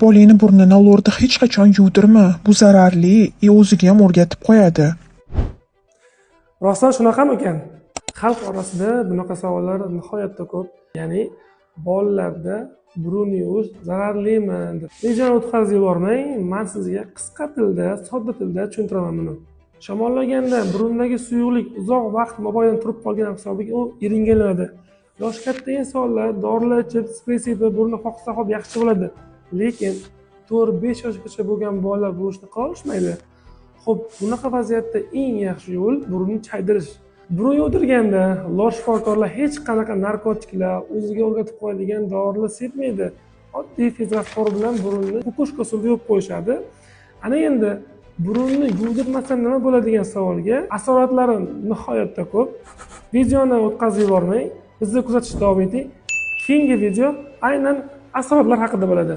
Bolani burnini lo'rda hech qachon yuvdirma. Bu zararli, o'ziga ham o'rgatib qo'yadi. Rostdan shunaqami ekan? Xalq orasida bunaqa savollar nihoyatda ko'p. Ya'ni bolalarda burun yuvish zararlimi deb. Videoni o'tkazib yubormang, men sizga qisqa tilda, sodda tilda tushuntiraman buni. Shamollaganda burundagi suyuqlik uzoq vaqt mobaynida turib qolgan hisobiga u iringalanadi. Yoshi katta insonlar dorilar ichib, stress yeb, burni qoqsa hop yaxshi bo'ladi. Lekin 4-5 yoshgacha bo'lgan bolalar bu ishni qila olishmaydi. Xo'p, bunaqa vaziyatda eng yaxshi yo'l burunni chaydirish. Burun yuvdirganda lor shifokorlar hech qanaqa narkotiklar, o'ziga o'rgatib qo'yadigan dorilar sepmaydi. Oddiy tezroq bilan burunni kukushka suvida yuvib qo'yishadi. Ana endi burunni yuvdirmasdan nima bo'ladi degan savolga asoratlari nihoyatda ko'p. Videoni o'tkazib yubormang, bizni kuzatishda davom eting. Keyingi video aynan asoratlar haqida bo'ladi.